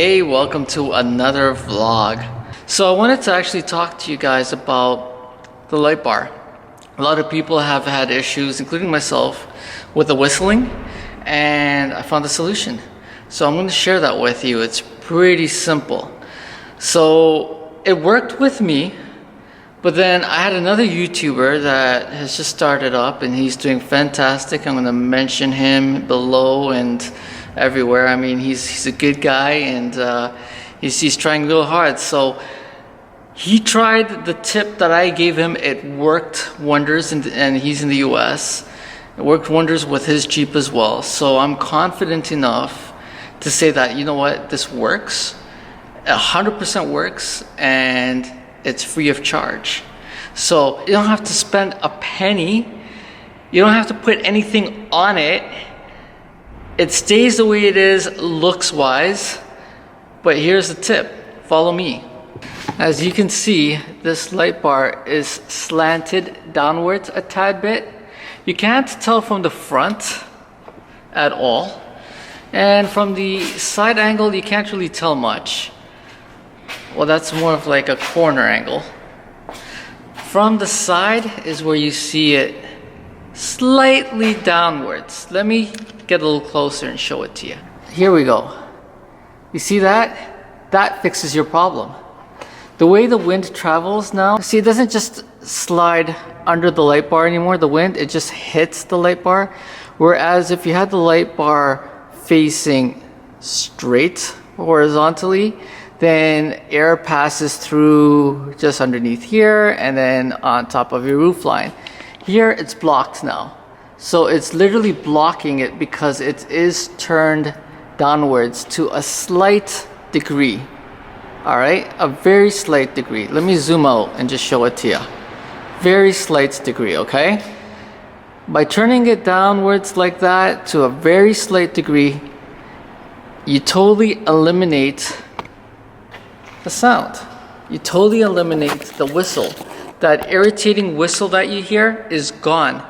Hey, welcome to another vlog. So I wanted to actually talk to you guys about the light bar. A lot of people have had issues, including myself, with the whistling, and I found a solution. So I'm going to share that with you. It's pretty simple. So it worked with me, but then I had another YouTuber that has just started up and he's doing fantastic. I'm going to mention him below and everywhere. I mean, he's a good guy, and he's trying real hard. So he tried the tip that I gave him. It worked wonders, and he's in the US. It worked wonders with his Jeep as well. So I'm confident enough to say that, you know what, this works. 100% works, and it's free of charge. So you don't have to spend a penny. You don't have to put anything on it. It stays the way it is looks wise, but here's the tip. Follow me. As you can see, this light bar is slanted downwards a tad bit. You can't tell from the front at all, and from the side angle you can't really tell much. Well, that's more of like a corner angle. From the side is where you see it slightly downwards. Let me get a little closer and show it to you. Here we go. You see that? That fixes your problem. The way the wind travels now, see, it doesn't just slide under the light bar anymore. The wind, it just hits the light bar. Whereas if you had the light bar facing straight horizontally, then air passes through just underneath here and then on top of your roof line. Here it's blocked now. So it's literally blocking it because it is turned downwards to a slight degree. All right, a very slight degree. Let me zoom out and just show it to you. Very slight degree, okay? By turning it downwards like that to a very slight degree, you totally eliminate the sound. You totally eliminate the whistle. That irritating whistle that you hear is gone.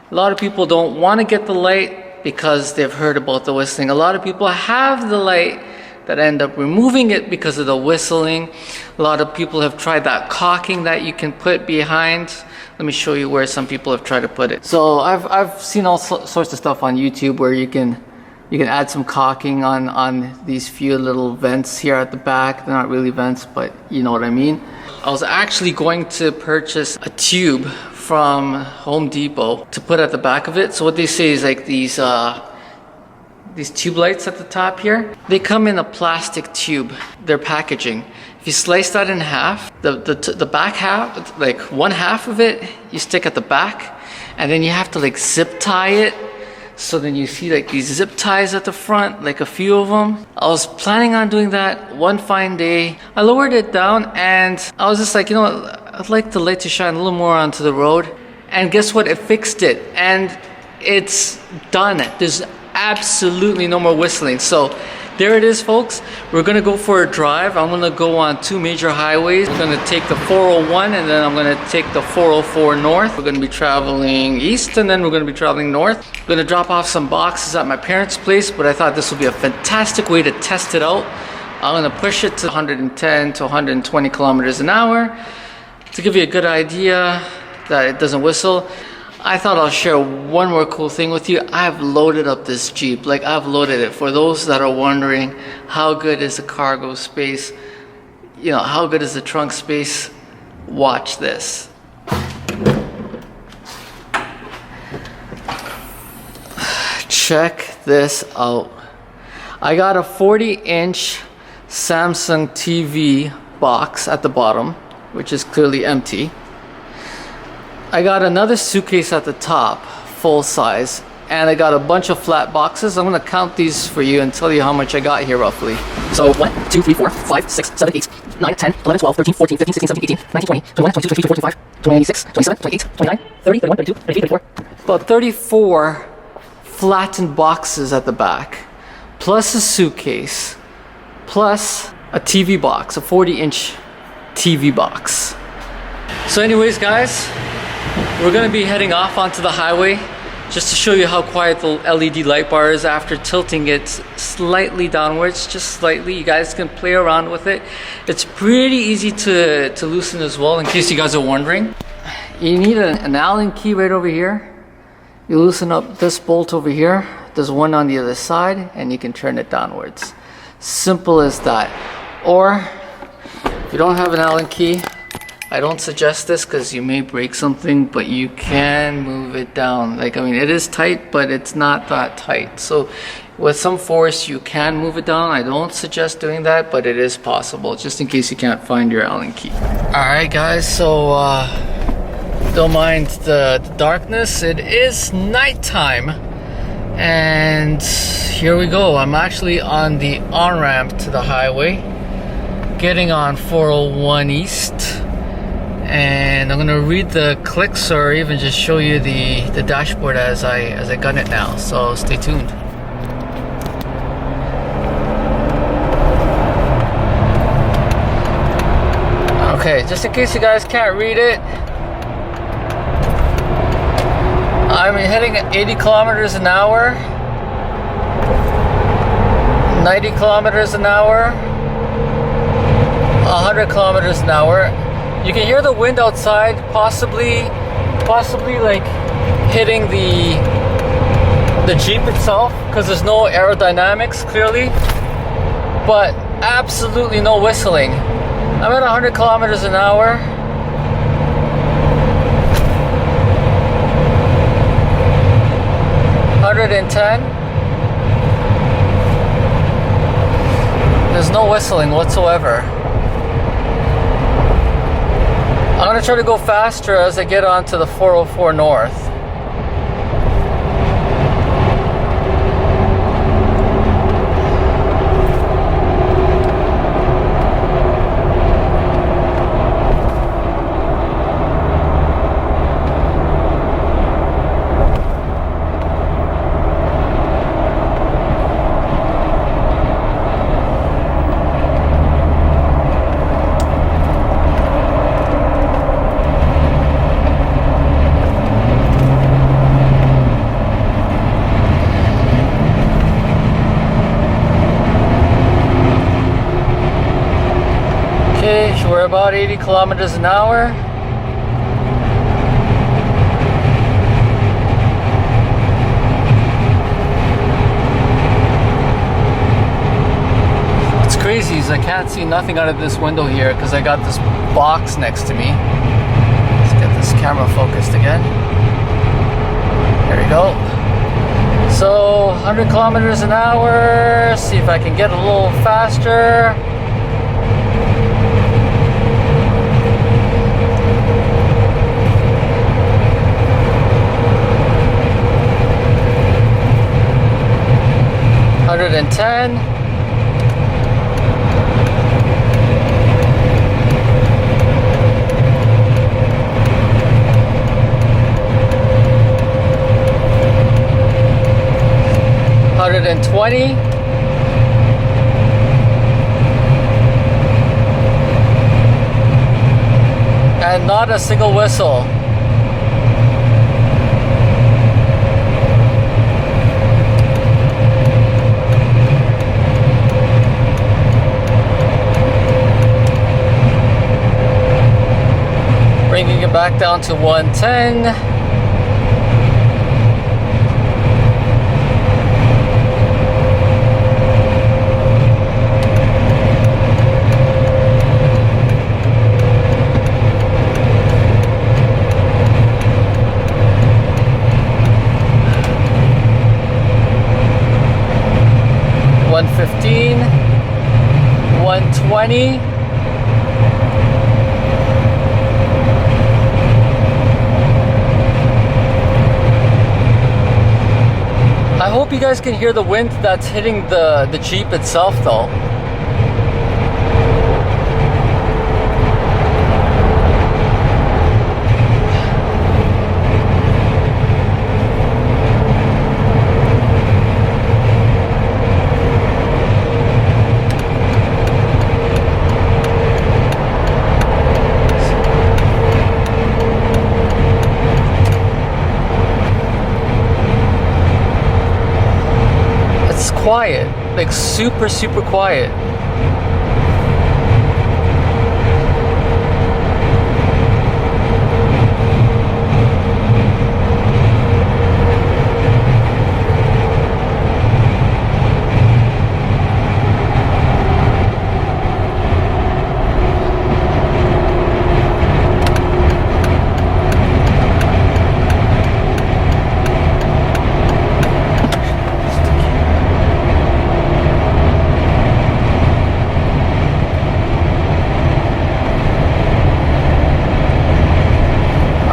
A lot of people don't want to get the light because they've heard about the whistling. A lot of people have the light that end up removing it because of the whistling. A lot of people have tried that caulking that you can put behind. Let me show you where some people have tried to put it. So I've seen all sorts of stuff on YouTube where you can add some caulking on these few little vents here at the back. They're not really vents, but you know what I mean. I was actually going to purchase a tube from Home Depot to put at the back of it. So what they say is like these tube lights at the top here, they come in a plastic tube. They're packaging. If you slice that in half, the back half, like one half of it, you stick at the back, and then you have to like zip tie it. So then you see like these zip ties at the front, like a few of them. I was planning on doing that one fine day. I lowered it down and I was just like, you know what, I'd like the light to shine a little more onto the road. And guess what? It fixed it and it's done. There's absolutely no more whistling. So there it is, folks. We're gonna go for a drive. I'm gonna go on two major highways. I'm gonna take the 401 and then I'm gonna take the 404 north. We're gonna be traveling east and then we're gonna be traveling north. I'm gonna drop off some boxes at my parents' place, but I thought this would be a fantastic way to test it out. I'm gonna push it to 110 to 120 kilometers an hour to give you a good idea that it doesn't whistle. I thought I'll share one more cool thing with you. I've loaded up this Jeep. Like, I've loaded it. For those that are wondering, how good is the cargo space? You know, how good is the trunk space? Watch this. Check this out. I got a 40-inch Samsung TV box at the bottom, which is clearly empty. I got another suitcase at the top, full size, and I got a bunch of flat boxes. I'm gonna count these for you and tell you how much I got here roughly. So 1, 2, 3, 4, 5, 6, 7, 8, 9, 10, 11, 12, 13, 14, 15, 16, 17, 18, 19, 20, 21, 22, 23, 24, 25, 26, 27, 28, 29, 30, 31, 32, 33, 34. About 34 flattened boxes at the back, plus a suitcase, plus a TV box, a 40-inch TV box. So anyways, guys, we're gonna be heading off onto the highway just to show you how quiet the LED light bar is after tilting it slightly downwards, just slightly. You guys can play around with it. It's pretty easy to loosen as well, in case you guys are wondering. You need an Allen key right over here. You loosen up this bolt over here. There's one on the other side, and you can turn it downwards. Simple as that. Or if you don't have an Allen key, I don't suggest this because you may break something, but you can move it down. Like, I mean, it is tight, but it's not that tight. So with some force, you can move it down. I don't suggest doing that, but it is possible, just in case you can't find your Allen key. All right, guys, so don't mind the darkness. It is nighttime, and here we go. I'm actually on the on-ramp to the highway, getting on 401 East. And I'm gonna read the clicks or even just show you the dashboard as I gun it now. So stay tuned. Okay, just in case you guys can't read it, I'm heading at 80 kilometers an hour, 90 kilometers an hour, 100 kilometers an hour. You can hear the wind outside, possibly like hitting the Jeep itself, because there's no aerodynamics clearly, but absolutely no whistling. I'm at 100 kilometers an hour. $110. There's no whistling whatsoever. I'm gonna try to go faster as I get onto the 404 North. We're about 80 kilometers an hour. What's crazy is I can't see nothing out of this window here because I got this box next to me. Let's get this camera focused again. There we go. So 100 kilometers an hour. See if I can get a little faster. $110. $120. And not a single whistle. Bringing it back down to 110. $115, $120. I hope you guys can hear the wind that's hitting the Jeep itself though. quiet, like super, super quiet.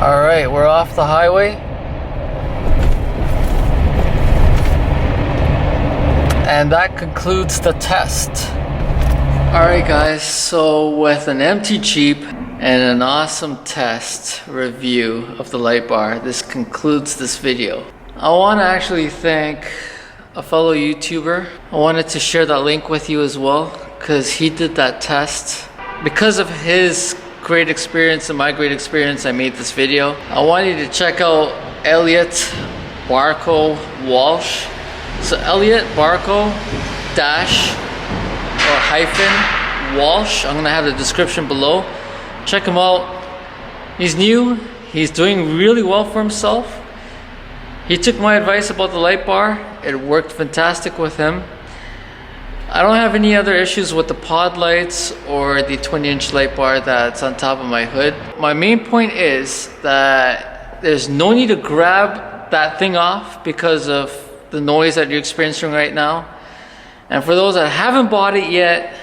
Alright, we're off the highway. And that concludes the test. Alright guys, so with an empty Jeep and an awesome test review of the light bar, this concludes this video. I want to actually thank a fellow YouTuber. I wanted to share that link with you as well, because he did that test. Because of his great experience and my great experience, I made this video. I want you to check out Elliot Barco Walsh. So Elliot Barco dash or hyphen Walsh. I'm gonna have the description below. Check him out. He's new. He's doing really well for himself. He took my advice about the light bar. It worked fantastic with him. I don't have any other issues with the pod lights or the 20-inch light bar that's on top of my hood. My main point is that there's no need to grab that thing off because of the noise that you're experiencing right now. And for those that haven't bought it yet,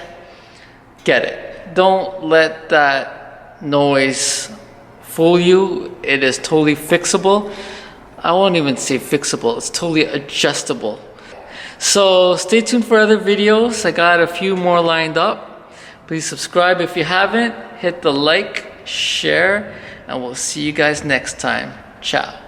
get it. Don't let that noise fool you. It is totally fixable. I won't even say fixable, it's totally adjustable. So stay tuned for other videos. I got a few more lined up. Please subscribe if you haven't. Hit the like, share, and we'll see you guys next time. Ciao.